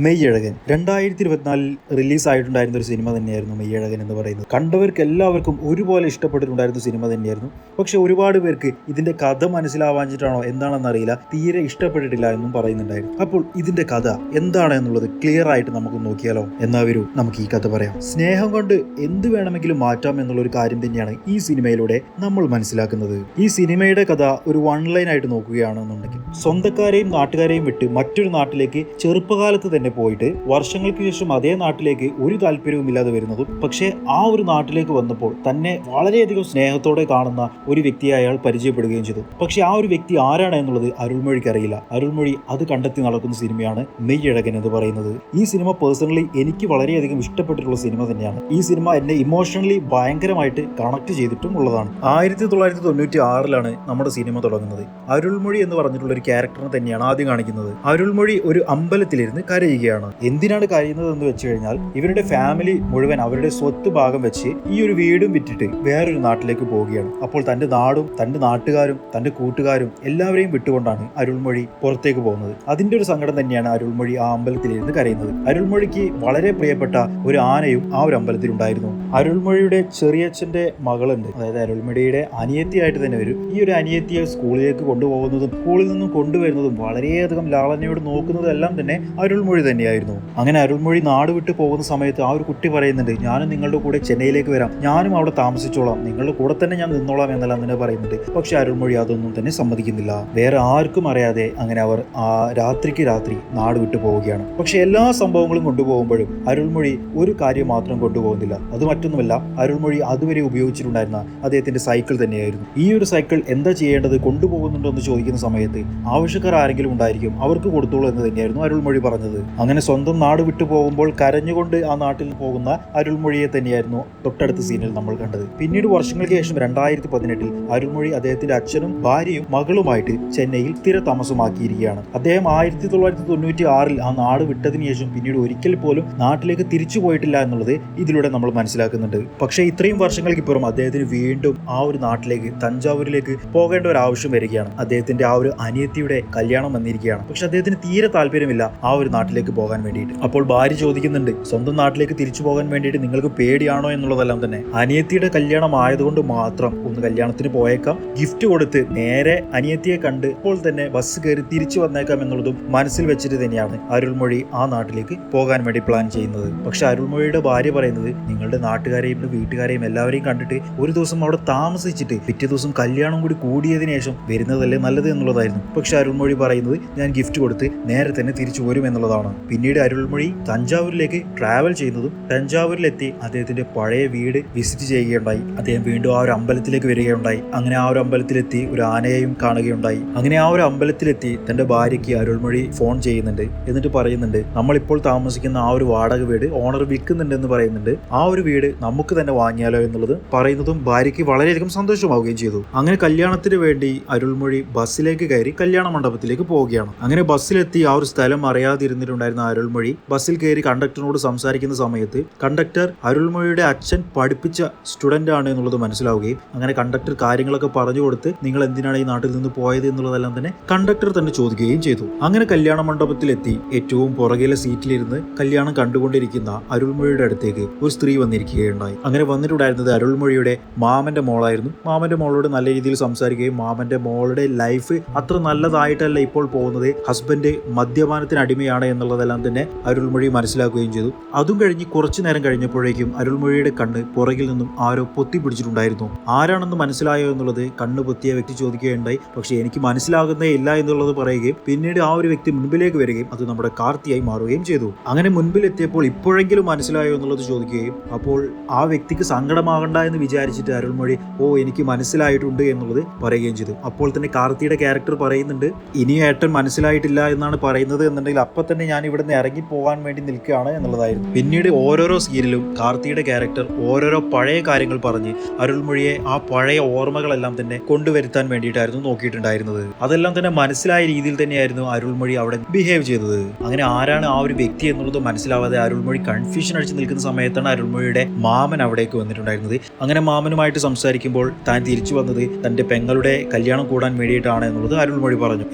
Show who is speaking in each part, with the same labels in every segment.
Speaker 1: മെയ്യഴകൻ 2024 റിലീസായിട്ടുണ്ടായിരുന്ന ഒരു സിനിമ തന്നെയായിരുന്നു മെയ്യഴകൻ എന്ന് പറയുന്നത്. കണ്ടവർക്ക് എല്ലാവർക്കും ഒരുപോലെ ഇഷ്ടപ്പെട്ടിട്ടുണ്ടായിരുന്ന സിനിമ തന്നെയായിരുന്നു. പക്ഷെ ഒരുപാട് പേർക്ക് ഇതിന്റെ കഥ മനസ്സിലാവാഞ്ഞിട്ടാണോ എന്താണെന്നറിയില്ല, തീരെ ഇഷ്ടപ്പെട്ടിട്ടില്ല എന്നും പറയുന്നുണ്ടായിരുന്നു. അപ്പോൾ ഇതിന്റെ കഥ എന്താണ് എന്നുള്ളത് ക്ലിയർ ആയിട്ട് നമുക്ക് നോക്കിയാലോ? എന്നാ വരൂ നമുക്ക് ഈ കഥ പറയാം. സ്നേഹം കൊണ്ട് എന്ത് വേണമെങ്കിലും മാറ്റാം എന്നുള്ള ഒരു കാര്യം തന്നെയാണ് ഈ സിനിമയിലൂടെ നമ്മൾ മനസ്സിലാക്കുന്നത്. ഈ സിനിമയുടെ കഥ ഒരു വൺ ലൈൻ ആയിട്ട് നോക്കുകയാണെന്നുണ്ടെങ്കിൽ, സ്വന്തക്കാരെയും നാട്ടുകാരെയും വിട്ട് മറ്റൊരു നാട്ടിലേക്ക് ചെറുപ്പകാലത്ത് തന്നെ പോയിട്ട് വർഷങ്ങൾക്ക് ശേഷം അതേ നാട്ടിലേക്ക് ഒരു താല്പര്യവുമില്ലാതെ വരുന്നതും, പക്ഷേ ആ ഒരു നാട്ടിലേക്ക് വന്നപ്പോൾ തന്നെ വളരെയധികം സ്നേഹത്തോടെ കാണുന്ന ഒരു വ്യക്തിയെ അയാൾ പരിചയപ്പെടുകയും ചെയ്തു. പക്ഷെ ആ ഒരു വ്യക്തി ആരാണ് എന്നുള്ളത് അരുൾമൊഴിക്ക് അറിയില്ല. അരുൾമൊഴി അത് കണ്ടെത്തി നടക്കുന്ന സിനിമയാണ് മെയ്യഴകൻ എന്ന് പറയുന്നത്. ഈ സിനിമ പേഴ്സണലി എനിക്ക് വളരെയധികം ഇഷ്ടപ്പെട്ടിട്ടുള്ള സിനിമ തന്നെയാണ്. ഈ സിനിമ എന്നെ ഇമോഷണലി ഭയങ്കരമായിട്ട് കണക്ട് ചെയ്തിട്ടും ഉള്ളതാണ്. 1996 നമ്മുടെ സിനിമ തുടങ്ങുന്നത്. അരുൾമൊഴി എന്ന് പറഞ്ഞിട്ടുള്ള ഒരു ക്യാരക്ടറിനെ തന്നെയാണ് ആദ്യം കാണിക്കുന്നത്. അരുൾമൊഴി ഒരു അമ്പലത്തിലിരുന്ന് കരയുകയാണ്. എന്തിനാണ് കരയുന്നത് എന്ന് വെച്ച് കഴിഞ്ഞാൽ, ഇവരുടെ ഫാമിലി മുഴുവൻ അവരുടെ സ്വത്ത് ഭാഗം വെച്ച് ഈ ഒരു വീടും വിറ്റിട്ട് വേറൊരു നാട്ടിലേക്ക് പോവുകയാണ്. അപ്പോൾ തന്റെ നാടും തന്റെ നാട്ടുകാരും തന്റെ കൂട്ടുകാരും എല്ലാവരെയും വിട്ടുകൊണ്ടാണ് അരുൾമൊഴി പുറത്തേക്ക് പോകുന്നത്. അതിന്റെ ഒരു സങ്കടം തന്നെയാണ് അരുൾമൊഴി ആ അമ്പലത്തിലിരുന്ന് കരയുന്നത്. അരുൾമൊഴിക്ക് വളരെ പ്രിയപ്പെട്ട ഒരു ആനയും ആ ഒരു അമ്പലത്തിൽ ഉണ്ടായിരുന്നു. അരുൾമൊഴിയുടെ ചെറിയച്ഛന്റെ മകളുണ്ട്, അതായത് അരുൾമൊഴിയുടെ അനിയത്തിയായിട്ട് തന്നെ വരും. ഈ ഒരു അനിയത്തിയെ സ്കൂളിലേക്ക് കൊണ്ടുപോകുന്നതും സ്കൂളിൽ നിന്നും കൊണ്ടുവരുന്നതും വളരെയധികം ലാളനയോട് നോക്കുന്നതും എല്ലാം തന്നെ അരുൾമൊഴി തന്നെയായിരുന്നു. അങ്ങനെ അരുൾമൊഴി നാട് വിട്ടു പോകുന്ന സമയത്ത് ആ ഒരു കുട്ടി പറയുന്നുണ്ട്, ഞാനും നിങ്ങളുടെ കൂടെ ചെന്നൈയിലേക്ക് വരാം, ഞാനും അവിടെ താമസിച്ചോളാം, നിങ്ങളുടെ കൂടെ തന്നെ ഞാൻ നിന്നോളാം എന്നെല്ലാം തന്നെ പറയുന്നുണ്ട്. പക്ഷെ അരുൾമൊഴി അതൊന്നും തന്നെ സമ്മതിക്കുന്നില്ല. വേറെ ആർക്കും അറിയാതെ അങ്ങനെ അവർ ആ രാത്രിക്ക് രാത്രി നാട് വിട്ടു പോവുകയാണ്. പക്ഷെ എല്ലാ സംഭവങ്ങളും കൊണ്ടുപോകുമ്പോഴും അരുൾമൊഴി ഒരു കാര്യം മാത്രം കൊണ്ടുപോകുന്നില്ല. അത് മറ്റൊന്നുമല്ല, അരുൾമൊഴി അതുവരെ ഉപയോഗിച്ചിട്ടുണ്ടായിരുന്ന അദ്ദേഹത്തിന്റെ സൈക്കിൾ തന്നെയായിരുന്നു. ഈ ഒരു സൈക്കിൾ എന്താ ചെയ്യേണ്ടത്, കൊണ്ടുപോകുന്നുണ്ടോ എന്ന് ചോദിക്കുന്ന സമയത്ത് ആവശ്യക്കാർ ആരെങ്കിലും ഉണ്ടായിരിക്കും, അവർക്ക് കൊടുത്തോളൂ എന്ന് തന്നെയായിരുന്നു അരുൾമൊഴി പറഞ്ഞത്. അങ്ങനെ സ്വന്തം നാട് വിട്ടു പോകുമ്പോൾ കരഞ്ഞുകൊണ്ട് ആ നാട്ടിൽ പോകുന്ന അരുൾമൊഴിയെ തന്നെയായിരുന്നു തൊട്ടടുത്ത സീനിൽ നമ്മൾ കണ്ടത്. പിന്നീട് വർഷങ്ങൾക്ക് ശേഷം 2018 അരുൾമൊഴി അദ്ദേഹത്തിന്റെ അച്ഛനും ഭാര്യയും മകളുമായിട്ട് ചെന്നൈയിൽ സ്ഥിര താമസമാക്കിയിരിക്കുകയാണ്. അദ്ദേഹം 1996 ആ നാട് വിട്ടതിന് ശേഷം പിന്നീട് ഒരിക്കൽ പോലും നാട്ടിലേക്ക് തിരിച്ചു പോയിട്ടില്ല എന്നുള്ളത് ഇതിലൂടെ നമ്മൾ മനസ്സിലാക്കുന്നുണ്ട്. പക്ഷേ ഇത്രയും വർഷങ്ങൾക്കിപ്പുറം അദ്ദേഹത്തിന് വീണ്ടും ആ ഒരു നാട്ടിലേക്ക്, തഞ്ചാവൂരിലേക്ക് പോകേണ്ട ഒരു ആവശ്യം വരികയാണ്. അദ്ദേഹത്തിന്റെ ആ ഒരു അനിയത്തിയുടെ കല്യാണം വന്നിരിക്കുകയാണ്. പക്ഷെ അദ്ദേഹത്തിന് തീരെ താല്പര്യമില്ല ആ ഒരു നാട്ടിലേക്ക് പോകാൻ വേണ്ടിയിട്ട്. അപ്പോൾ ഭാര്യ ചോദിക്കുന്നുണ്ട്, സ്വന്തം നാട്ടിലേക്ക് തിരിച്ചു പോകാൻ വേണ്ടിയിട്ട് നിങ്ങൾക്ക് പേടിയാണോ എന്നുള്ളതെല്ലാം തന്നെ. അനിയത്തിയുടെ കല്യാണം ആയതുകൊണ്ട് മാത്രം ഒന്ന് കല്യാണത്തിന് പോയേക്കാം, ഗിഫ്റ്റ് കൊടുത്ത് നേരെ അനിയത്തിയെ കണ്ട് ഇപ്പോൾ തന്നെ ബസ് കയറി തിരിച്ചു വന്നേക്കാം എന്നുള്ളതും മനസ്സിൽ വെച്ചിട്ട് തന്നെയാണ് അരുൾമൊഴി ആ നാട്ടിലേക്ക് പോകാൻ വേണ്ടി പ്ലാൻ ചെയ്യുന്നത്. പക്ഷെ അരുൾമൊഴിയുടെ ഭാര്യ പറയുന്നത്, നിങ്ങളുടെ നാട്ടുകാരെയും വീട്ടുകാരെയും എല്ലാവരെയും കണ്ടിട്ട് ഒരു ദിവസം അവിടെ താമസിച്ചിട്ട് പിറ്റേ ദിവസം കല്യാണം കൂടി കൂടിയതിനു ശേഷം വരുന്നതല്ലേ നല്ലത് എന്നുള്ളതായിരുന്നു. പക്ഷെ അരുൾമൊഴി പറയുന്നത്, ഞാൻ ഗിഫ്റ്റ് കൊടുത്ത് നേരെ തന്നെ തിരിച്ചു വരും എന്നുള്ളതാണ്. പിന്നീട് അരുൾമൊഴി തഞ്ചാവൂരിലേക്ക് ട്രാവൽ ചെയ്യുന്നതും തഞ്ചാവൂരിലെത്തി അദ്ദേഹത്തിന്റെ പഴയ വീട് വിസിറ്റ് ചെയ്യുകയുണ്ടായി. അദ്ദേഹം വീണ്ടും ആ ഒരു അമ്പലത്തിലേക്ക് വരികയുണ്ടായി. അങ്ങനെ ആ ഒരു അമ്പലത്തിലെത്തി ഒരു ആനയെയും കാണുകയുണ്ടായി. അങ്ങനെ ആ ഒരു അമ്പലത്തിലെത്തി തന്റെ ഭാര്യയ്ക്ക് അരുൾമൊഴി ഫോൺ ചെയ്യുന്നുണ്ട്. എന്നിട്ട് പറയുന്നുണ്ട്, നമ്മളിപ്പോൾ താമസിക്കുന്ന ആ ഒരു വാടക വീട് ഓണർ വിൽക്കുന്നുണ്ട് എന്ന് പറയുന്നുണ്ട്, ആ ഒരു വീട് നമുക്ക് തന്നെ വാങ്ങിയാലോ എന്നുള്ളത് പറയുന്നതും ഭാര്യയ്ക്ക് വളരെയധികം സന്തോഷമാവുകയും ചെയ്തു. അങ്ങനെ കല്യാണത്തിന് വേണ്ടി അരുൾമൊഴി ബസ്സിലേക്ക് കയറി കല്യാണ മണ്ഡപത്തിലേക്ക് പോവുകയാണ്. അങ്ങനെ ബസ്സിലെത്തി ആ ഒരു സ്ഥലം അറിയാതിരുന്നിട്ടുണ്ടായിരുന്ന അരുൾമൊഴി ബസ്സിൽ കയറി കണ്ടക്ടറിനോട് സംസാരിക്കുന്ന സമയത്ത് കണ്ടക്ടർ അരുൾമൊഴിയുടെ അച്ഛൻ പഠിപ്പിച്ച സ്റ്റുഡന്റ് ആണ് എന്നുള്ളത് മനസ്സിലാവുകയും അങ്ങനെ കണ്ടക്ടർ കാര്യങ്ങളൊക്കെ പറഞ്ഞു കൊടുത്ത്, നിങ്ങൾ എന്തിനാണ് ഈ നാട്ടിൽ നിന്ന് പോയത് എന്നുള്ളതെല്ലാം തന്നെ കണ്ടക്ടർ തന്നെ ചോദിക്കുകയും ചെയ്തു. അങ്ങനെ കല്യാണ മണ്ഡപത്തിലെത്തി ഏറ്റവും പുറകിലെ സീറ്റിലിരുന്ന് കല്യാണം കണ്ടുകൊണ്ടിരിക്കുന്ന അരുൾമൊഴിയുടെ അടുത്തേക്ക് ഒരു സ്ത്രീ വന്നിരിക്കുകയുണ്ടായി. അങ്ങനെ വന്നിട്ടുണ്ടായിരുന്നത് അരുൾമൊഴിയുടെ മാമന്റെ മോളായിരുന്നു. മാമന്റെ മോളോട് നല്ല രീതിയിൽ സംസാരിക്കുകയും മാമന്റെ മോളുടെ ലൈഫ് അത്ര നല്ലതായിട്ടല്ല ഇപ്പോൾ പോകുന്നത്, ഹസ്ബൻഡ് മദ്യപാനത്തിന് അടിമയാണ് എന്നുള്ളതെല്ലാം തന്നെ അരുൾമൊഴി മനസ്സിലാക്കുകയും ചെയ്തു. അതും കഴിഞ്ഞ് കുറച്ചു നേരം കഴിഞ്ഞപ്പോഴേക്കും അരുൾമൊഴിയുടെ കണ്ണ് പുറകിൽ നിന്നും ആരോ പൊത്തി പിടിച്ചിട്ടുണ്ടായിരുന്നു. ആരാണെന്ന് മനസ്സിലായോ എന്നുള്ളത് കണ്ണ് പൊത്തിയ വ്യക്തി ചോദിക്കുകയുണ്ടായി. പക്ഷെ എനിക്ക് മനസ്സിലാകുന്നേ ഇല്ല എന്നുള്ളത് പറയുകയും പിന്നീട് ആ ഒരു വ്യക്തി മുൻപിലേക്ക് വരികയും അത് നമ്മുടെ കാർത്തിയായി മാറുകയും ചെയ്തു. അങ്ങനെ മുൻപിലെത്തിയപ്പോൾ ഇപ്പോഴെങ്കിലും മനസ്സിലായോ എന്നുള്ളത് ചോദിക്കുകയും അപ്പോൾ ആ വ്യക്തിക്ക് സങ്കടമാകണ്ട എന്ന് വിചാരിച്ചിട്ട് അരുൾമൊഴി എനിക്ക് മനസ്സിലായിട്ടുണ്ട് എന്നുള്ളത് പറയുകയും ചെയ്തു. അപ്പോൾ തന്നെ കാർത്തിയുടെ ക്യാരക്ടർ പറയുന്നുണ്ട്, ഇനി ഏട്ടൻ മനസ്സിലായിട്ടില്ല എന്നാണ് പറയുന്നത് എന്നുണ്ടെങ്കിൽ അപ്പം തന്നെ ഞാൻ ഇവിടുന്ന് ഇറങ്ങി പോകാൻ വേണ്ടി നിൽക്കുകയാണ് എന്നുള്ളതായിരുന്നു. പിന്നീട് ഓരോരോ സീനിലും കാർത്തിയുടെ ക്യാരക്ടർ ഓരോരോ പഴയ കാര്യങ്ങൾ പറഞ്ഞ് അരുൾമൊഴിയെ ആ പഴയ ഓർമ്മകളെല്ലാം തന്നെ കൊണ്ടുവരുത്താൻ വേണ്ടിയിട്ടായിരുന്നു നോക്കിയിട്ടുണ്ടായിരുന്നത്. അതെല്ലാം തന്നെ മനസ്സിലായ രീതിയിൽ തന്നെയായിരുന്നു അരുൾമൊഴി അവിടെ ബിഹേവ് ചെയ്തത്. അങ്ങനെ ആരാണ് ആ ഒരു വ്യക്തി എന്നുള്ളത് മനസ്സിലാവാതെ അരുൾമൊഴി കൺഫ്യൂഷൻ അടിച്ച് നിൽക്കുന്ന സമയത്താണ് അരുൾമൊഴിയുടെ മാമൻ അവിടേക്ക് വന്നിട്ടുണ്ടായിരുന്നത്. അങ്ങനെ മാമനുമായിട്ട് സംസാരിക്കുമ്പോൾ താൻ തിരിച്ചു വന്നത് തന്റെ പെങ്ങളുടെ കല്യാണം കൂടാൻ വേണ്ടിയിട്ടാണ് എന്നുള്ളത് അരുൾമൊഴി പറഞ്ഞു.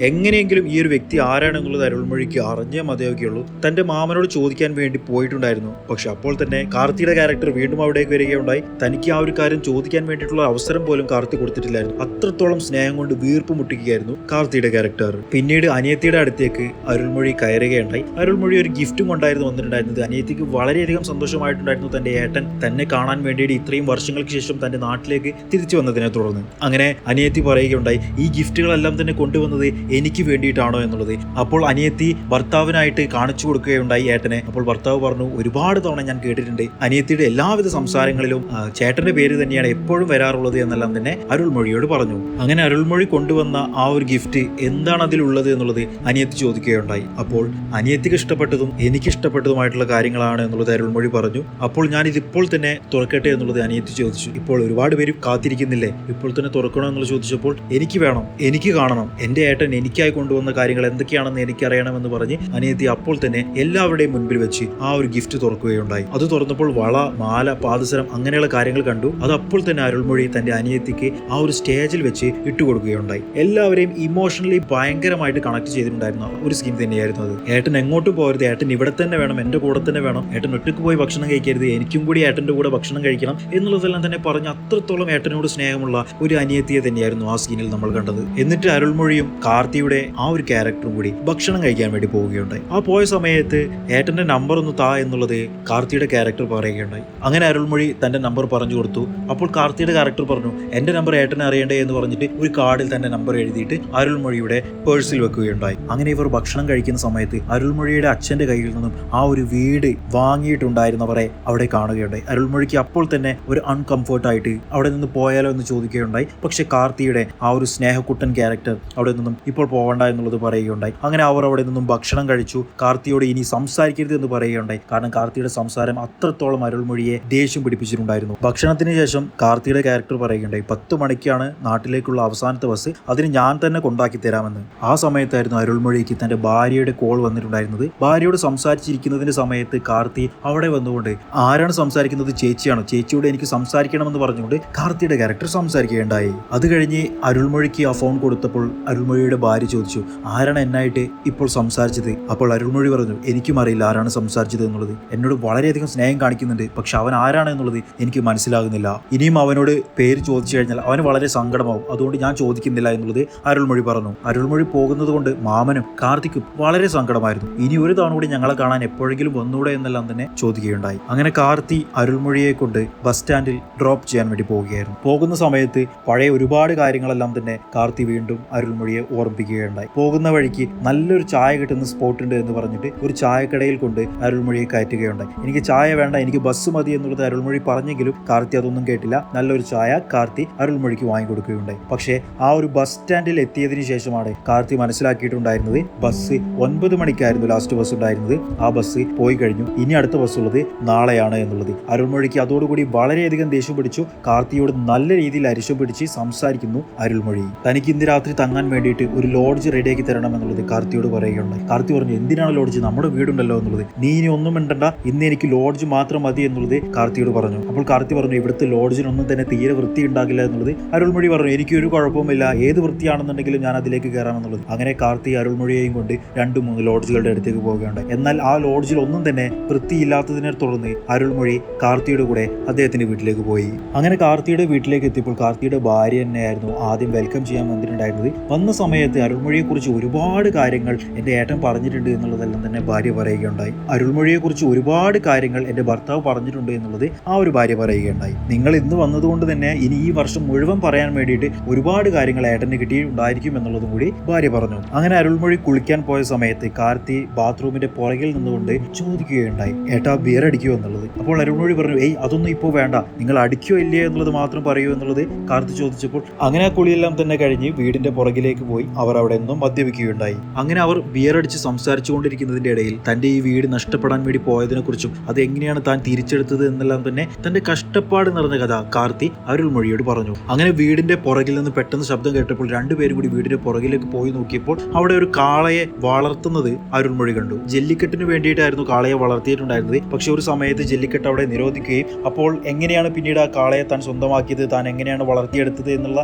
Speaker 1: എങ്ങനെയെങ്കിലും ഈ ഒരു വ്യക്തി ആരാണെന്നുള്ളത് അരുൾമൊഴിക്ക് അറിഞ്ഞേ മതിയാവുകയും ആലോചിക്കുകയുള്ളൂ. തന്റെ മാമനോട് ചോദിക്കാൻ വേണ്ടി പോയിട്ടുണ്ടായിരുന്നു. പക്ഷെ അപ്പോൾ തന്നെ കാർത്തിയുടെ ക്യാരക്ടർ വീണ്ടും അവിടേക്ക് വരികയുണ്ടായി. തനിക്ക് ആ ഒരു കാര്യം ചോദിക്കാൻ വേണ്ടിയിട്ടുള്ള അവസരം പോലും കാർത്തി കൊടുത്തിട്ടില്ലായിരുന്നു. അത്രത്തോളം സ്നേഹം കൊണ്ട് വീർപ്പ് മുട്ടിക്കുകയായിരുന്നു കാർത്തിയുടെ ക്യാരക്ടർ. പിന്നീട് അനിയത്തിയുടെ അടുത്തേക്ക് അരുൾമൊഴി കയറുകയുണ്ടായി. അരുൾമൊഴി ഒരു ഗിഫ്റ്റും കൊണ്ടായിരുന്നു വന്നിട്ടുണ്ടായിരുന്നത്. അനിയത്തിക്ക് വളരെയധികം സന്തോഷമായിട്ടുണ്ടായിരുന്നു തന്റെ ഏട്ടൻ തന്നെ കാണാൻ വേണ്ടിയിട്ട് ഇത്രയും വർഷങ്ങൾക്ക് ശേഷം തന്റെ നാട്ടിലേക്ക് തിരിച്ചു വന്നതിനെ തുടർന്ന്. അങ്ങനെ അനിയത്തി പറയുകയുണ്ടായി, ഈ ഗിഫ്റ്റുകളെല്ലാം തന്നെ കൊണ്ടുവന്നത് എനിക്ക് വേണ്ടിയിട്ടാണോ എന്നുള്ളത്. അപ്പോൾ അനിയത്തി ഭർത്താവിനായിട്ട് കാണിച്ചു കൊടുക്കുകയുണ്ടായി ഏട്ടനെ. അപ്പോൾ ഭർത്താവ് പറഞ്ഞു, ഒരുപാട് തവണ ഞാൻ കേട്ടിട്ടുണ്ട് അനിയത്തിയുടെ എല്ലാവിധ സംസാരങ്ങളിലും ചേട്ടന്റെ പേര് തന്നെയാണ് എപ്പോഴും വരാറുള്ളത് എന്നെല്ലാം തന്നെ അരുൾമൊഴിയോട് പറഞ്ഞു. അങ്ങനെ അരുൾമൊഴി കൊണ്ടുവന്ന ആ ഒരു ഗിഫ്റ്റ് എന്താണ് അതിലുള്ളത് എന്നുള്ളത് അനിയത്തി ചോദിക്കുകയുണ്ടായി. അപ്പോൾ അനിയത്തിക്ക് ഇഷ്ടപ്പെട്ടതും എനിക്ക് ഇഷ്ടപ്പെട്ടതുമായിട്ടുള്ള കാര്യങ്ങളാണ് എന്നുള്ളത് അരുൾമൊഴി പറഞ്ഞു. അപ്പോൾ ഞാൻ ഇതിപ്പോൾ തന്നെ തുറക്കട്ടെ എന്നുള്ളത് അനിയത്തി ചോദിച്ചു. ഇപ്പോൾ ഒരുപാട് പേര് കാത്തിരിക്കുന്നില്ലേ, ഇപ്പോൾ തന്നെ തുറക്കണോ എന്നുള്ളത് ചോദിച്ചപ്പോൾ എനിക്ക് വേണം, എനിക്ക് കാണണം, എന്റെ ഏട്ടൻ എനിക്കായി കൊണ്ടുവന്ന കാര്യങ്ങൾ എന്തൊക്കെയാണെന്ന് എനിക്കറിയണമെന്ന് പറഞ്ഞ് അനിയത്തി അപ്പോൾ തന്നെ എല്ലാവരുടെയും മുൻപിൽ വെച്ച് ആ ഒരു ഗിഫ്റ്റ് തുറക്കുകയുണ്ടായി. അത് തുറന്നപ്പോൾ വള, മാല, പാദസരം അങ്ങനെയുള്ള കാര്യങ്ങൾ കണ്ടു. അത് അപ്പോൾ തന്നെ അരുൾമൊഴി തന്റെ അനിയത്തിക്ക് ആ ഒരു സ്റ്റേജിൽ വെച്ച് ഇട്ടുകൊടുക്കുകയുണ്ടായി. എല്ലാവരെയും ഇമോഷണലി ഭയങ്കരമായിട്ട് കണക്ട് ചെയ്തിട്ടുണ്ടായിരുന്ന ഒരു സ്കീം തന്നെയായിരുന്നു അത്. ഏട്ടൻ എങ്ങോട്ടും പോകരുത്, ഏട്ടൻ ഇവിടെ തന്നെ വേണം, എന്റെ കൂടെ തന്നെ വേണം, ഏട്ടൻ ഒറ്റയ്ക്ക് പോയി ഭക്ഷണം കഴിക്കരുത്, എനിക്കും കൂടി ഏട്ടന്റെ കൂടെ ഭക്ഷണം കഴിക്കണം എന്നുള്ളതെല്ലാം തന്നെ പറഞ്ഞ് അത്രത്തോളം ഏട്ടനോട് സ്നേഹമുള്ള ഒരു അനിയത്തിയെ തന്നെയായിരുന്നു ആ സീനിൽ നമ്മൾ കണ്ടത്. എന്നിട്ട് അരുൾമൊഴിയും കാർത്തിയുടെ ആ ഒരു ക്യാരക്ടറും കൂടി ഭക്ഷണം കഴിക്കാൻ വേണ്ടി പോവുകയുണ്ടായി. ആ പോയ സമയത്ത് ഏട്ടന്റെ നമ്പർ ഒന്ന് താ എന്നുള്ളത് കാർത്തിയുടെ ക്യാരക്ടർ പറയുകയുണ്ടായി. അങ്ങനെ അരുൾമൊഴി തന്റെ നമ്പർ പറഞ്ഞു കൊടുത്തു. അപ്പോൾ കാർത്തിയുടെ ക്യാരക്ടർ പറഞ്ഞു, എന്റെ നമ്പർ ഏട്ടനെ അറിയണ്ടേ എന്ന് പറഞ്ഞിട്ട് ഒരു കാർഡിൽ തന്റെ നമ്പർ എഴുതിയിട്ട് അരുൾമൊഴിയുടെ പേഴ്സിൽ വെക്കുകയുണ്ടായി. അങ്ങനെ ഇവർ ഭക്ഷണം കഴിക്കുന്ന സമയത്ത് അരുൾമൊഴിയുടെ അച്ഛന്റെ കയ്യിൽ നിന്നും ആ ഒരു വീട് വാങ്ങിയിട്ടുണ്ടായിരുന്നവരെ അവിടെ കാണുകയുണ്ടായി. അരുൾമൊഴിക്ക് അപ്പോൾ തന്നെ ഒരു അൺകംഫർട്ടായിട്ട് അവിടെ നിന്ന് പോയാലോ എന്ന് ചോദിക്കുകയുണ്ടായി. പക്ഷെ കാർത്തിയുടെ ആ ഒരു സ്നേഹക്കുട്ടൻ ക്യാരക്ടർ അവിടെ നിന്നും ഇപ്പോൾ പോകണ്ട എന്നുള്ളത് പറയുകയുണ്ടായി. അങ്ങനെ അവർ അവിടെ നിന്നും ഭക്ഷണം കഴിച്ചു. കാർത്തിയോട് ഇനി സംസാരിക്കരുത് എന്ന് പറയുകയുണ്ടായി. കാരണം കാർത്തിയുടെ സംസാരം അത്രത്തോളം അരുൾമൊഴിയെ ദേഷ്യം പിടിപ്പിച്ചിട്ടുണ്ടായിരുന്നു. ഭക്ഷണത്തിന് ശേഷം കാർത്തിയുടെ ക്യാരക്ടർ പറയുകയുണ്ടായി, 10 മണിക്കാണ് നാട്ടിലേക്കുള്ള അവസാനത്തെ ബസ്, അതിന് ഞാൻ തന്നെ കൊണ്ടാക്കി തരാമെന്ന്. ആ സമയത്തായിരുന്നു അരുൾമൊഴിക്ക് തന്റെ ഭാര്യയുടെ കോൾ വന്നിട്ടുണ്ടായിരുന്നത്. ഭാര്യയോട് സംസാരിച്ചിരിക്കുന്നതിന്റെ സമയത്ത് കാർത്തി അവിടെ വന്നുകൊണ്ട്, ആരാണ് സംസാരിക്കുന്നത്, ചേച്ചിയാണ്, ചേച്ചിയോട് എനിക്ക് സംസാരിക്കണമെന്ന് പറഞ്ഞുകൊണ്ട് കാർത്തിയുടെ ക്യാരക്ടർ സംസാരിക്കുകയുണ്ടായി. അത് കഴിഞ്ഞ് അരുൾമൊഴിക്ക് ആ ഫോൺ കൊടുത്തപ്പോൾ അരുൾമൊഴിയുടെ ഭാര്യ ചോദിച്ചു, ആരാണ് എന്നായിട്ട് ഇപ്പോൾ സംസാരിച്ചത്? അപ്പോൾ അരുൾമൊഴി പറഞ്ഞു, എനിക്കും അറിയില്ല ആരാണ് സംസാരിച്ചത് എന്നുള്ളത്. എന്നോട് വളരെയധികം സ്നേഹം കാണിക്കുന്നുണ്ട്, പക്ഷെ അവൻ ആരാണ് എന്നുള്ളത് എനിക്ക് മനസ്സിലാകുന്നില്ല. ഇനിയും അവനോട് പേര് ചോദിച്ചു കഴിഞ്ഞാൽ അവന് വളരെ സങ്കടമാവും, അതുകൊണ്ട് ഞാൻ ചോദിക്കുന്നില്ല എന്നുള്ളത് അരുൾമൊഴി പറഞ്ഞു. അരുൾമൊഴി പോകുന്നത് കൊണ്ട് മാമനും കാർത്തിക്കും വളരെ സങ്കടമായിരുന്നു. ഇനി ഒരു തവണ കൂടി ഞങ്ങളെ കാണാൻ എപ്പോഴെങ്കിലും വന്നൂടെ എന്നെല്ലാം തന്നെ ചോദിക്കുകയുണ്ടായി. അങ്ങനെ കാർത്തി അരുൾമൊഴിയെ കൊണ്ട് ബസ് സ്റ്റാൻഡിൽ ഡ്രോപ്പ് ചെയ്യാൻ വേണ്ടി പോവുകയായിരുന്നു. പോകുന്ന സമയത്ത് പഴയ ഒരുപാട് കാര്യങ്ങളെല്ലാം തന്നെ കാർത്തി വീണ്ടും അരുൾമൊഴിയെ ഓർമ്മിപ്പിക്കുകയുണ്ടായി. പോകുന്ന വഴിക്ക് നല്ലൊരു ചായ കിട്ടുന്ന സ്പോട്ട് ഉണ്ട് എന്ന് പറഞ്ഞിട്ട് ഒരു ചായക്കടയിൽ കൊണ്ട് അരുൾമൊഴിയെ കയറ്റുകയുണ്ടായി. എനിക്ക് ചായ വേണ്ട, എനിക്ക് ബസ് മതി എന്നുള്ളത് അരുൾമൊഴി പറഞ്ഞെങ്കിലും കാർത്തി അതൊന്നും കേട്ടില്ല. നല്ലൊരു ചായ കാർത്തി അരുൾമൊഴിക്ക് വാങ്ങിക്കൊടുക്കുകയുണ്ടായി. പക്ഷേ ആ ഒരു ബസ് സ്റ്റാൻഡിൽ എത്തിയതിനു ശേഷമാണ് കാർത്തി മനസ്സിലാക്കിയിട്ടുണ്ടായിരുന്നത് ബസ് 9 മണിക്കായിരുന്നു ലാസ്റ്റ് ബസ് ഉണ്ടായിരുന്നത്. ആ ബസ് പോയി കഴിഞ്ഞു, ഇനി അടുത്ത ബസ് ഉള്ളത് നാളെയാണ് എന്നുള്ളത്. അരുൾമൊഴിക്ക് അതോടുകൂടി വളരെയധികം ദേഷ്യം പിടിച്ചു. കാർത്തിയോട് നല്ല രീതിയിൽ അരിശം പിടിച്ച് സംസാരിക്കുന്നു അരുൾമൊഴി. തനിക്ക് ഇന്ന് രാത്രി തങ്ങാൻ വേണ്ടിയിട്ട് ഒരു ലോഡ്ജ് റെഡിയാക്കി തരണം എന്നുള്ളത് കാർത്തിയോട് പറയുകയുണ്ടായി. കാർത്തി പറഞ്ഞു, എന്തിനാണ് ലോഡ്ജ്, നമ്മുടെ വീടുണ്ടല്ലോ എന്നുള്ളത്, നീ ഇനി ഒന്നും മിണ്ടണ്ട, ഇന്ന് എനിക്ക് ലോഡ്ജ് മാത്രം മതി എന്നുള്ളത് കാർത്തിയോട് പറഞ്ഞു. അപ്പോൾ കാർത്തി പറഞ്ഞു, ഇവിടുത്തെ ലോഡ്ജിനൊന്നും തന്നെ തീരെ വൃത്തി ഉണ്ടാകില്ല എന്നുള്ളത്. അരുൾമൊഴി പറഞ്ഞു, എനിക്കൊരു കുഴപ്പമില്ല, ഏത് വൃത്തിയാണെന്നുണ്ടെങ്കിലും ഞാൻ അതിലേക്ക് കയറാമെന്നുള്ളത്. അങ്ങനെ കാർത്തി അരുൾമൊഴിയെയും കൊണ്ട് 2-3 ലോഡ്ജുകളുടെ അടുത്തേക്ക് പോവുകയുണ്ടായി. എന്നാൽ ആ ലോഡ്ജിൽ ഒന്നും തന്നെ വൃത്തിയില്ലാത്തതിനെ തുടർന്ന് അരുൾമൊഴി കാർത്തിയുടെ കൂടെ അദ്ദേഹത്തിന്റെ വീട്ടിലേക്ക് പോയി. അങ്ങനെ കാർത്തിയുടെ വീട്ടിലേക്ക് എത്തിയപ്പോൾ കാർത്തിയുടെ ഭാര്യ തന്നെയായിരുന്നു ആദ്യം വെൽക്കം ചെയ്യാൻ വന്നിട്ടുണ്ടായിരുന്നത്. വന്ന സമയത്ത് അരുൾമൊഴിയെ കുറിച്ച് ഒരുപാട് കാര്യങ്ങൾ എന്റെ ഏട്ടൻ പറഞ്ഞിട്ടുണ്ട് എന്നുള്ളതെല്ലാം തന്നെ ഭാര്യ പറയുകയുണ്ടായി. അരുൾമൊഴിയെ കുറിച്ച് ഒരുപാട് കാര്യങ്ങൾ എന്റെ ഭർത്താവ് പറഞ്ഞിട്ടുണ്ട് എന്നുള്ളത് ആ ഒരു ഭാര്യ പറയുകയുണ്ടായി. നിങ്ങൾ ഇന്ന് വന്നതുകൊണ്ട് തന്നെ ഇനി ഈ വർഷം മുഴുവൻ പറയാൻ വേണ്ടിയിട്ട് ഒരുപാട് കാര്യങ്ങൾ ഏട്ടന് കിട്ടിയിട്ടുണ്ടായിരിക്കും എന്നുള്ളതും കൂടി ഭാര്യ പറഞ്ഞു. അങ്ങനെ അരുൾമൊഴി കുളിക്കാൻ പോയ സമയത്ത് കാർത്തി ബാത്റൂമിന്റെ പുറകിൽ നിന്നുകൊണ്ട് ചോദിക്കുകയുണ്ടായി, ഏട്ടാ ബിയർ അടിക്കുമോ എന്നുള്ളത്. അപ്പോൾ അരുൾമൊഴി പറഞ്ഞു, അതൊന്നും ഇപ്പോൾ വേണ്ട, നിങ്ങൾ അടിക്കോ ഇല്ലയോ എന്നുള്ളത് മാത്രം പറയൂ എന്നുള്ളത് കാർത്തി ചോദിച്ചപ്പോൾ അങ്ങനെ ആ കുളിയെല്ലാം തന്നെ കഴിഞ്ഞ് വീടിന്റെ പുറകിലേക്ക് പോയി അവർ അവിടെ നിന്നും മദ്യപിക്കുകയുണ്ടായി. അങ്ങനെ അവർ ബിയർ അടിച്ച് സംസാരിച്ചുകൊണ്ടിരിക്കുന്നതിന്റെ ഇടയിൽ തന്റെ ഈ വീട് നഷ്ടപ്പെടാൻ വേണ്ടി പോയതിനെ കുറിച്ചും അത് എങ്ങനെയാണ് താൻ തിരിച്ചെടുത്തത് എന്നെല്ലാം തന്നെ തന്റെ കഷ്ടപ്പാട് നിറഞ്ഞ കഥ കാർത്തി അരുൾമൊഴിയോട് പറഞ്ഞു. അങ്ങനെ വീടിന്റെ പുറകിൽ നിന്ന് പെട്ടെന്ന് ശബ്ദം കേട്ടപ്പോൾ രണ്ടുപേരും കൂടി വീടിന്റെ പുറകിലേക്ക് പോയി നോക്കിയപ്പോൾ അവിടെ ഒരു കാളയെ വളർത്തുന്നത് അരുൾമൊഴി കണ്ടു. ജല്ലിക്കെട്ടിന് വേണ്ടിയിട്ടായിരുന്നു കാളയെ വളർത്തിയിട്ടുണ്ടായിരുന്നത്. പക്ഷെ ഒരു സമയത്ത് ജല്ലിക്കെട്ട് അവിടെ നിരോധിക്കുകയും അപ്പോൾ എങ്ങനെയാണ് പിന്നീട് ആ കാളയെ താൻ സ്വന്തമാക്കിയത്, താൻ എങ്ങനെയാണ് വളർത്തിയെടുത്തത് എന്നുള്ള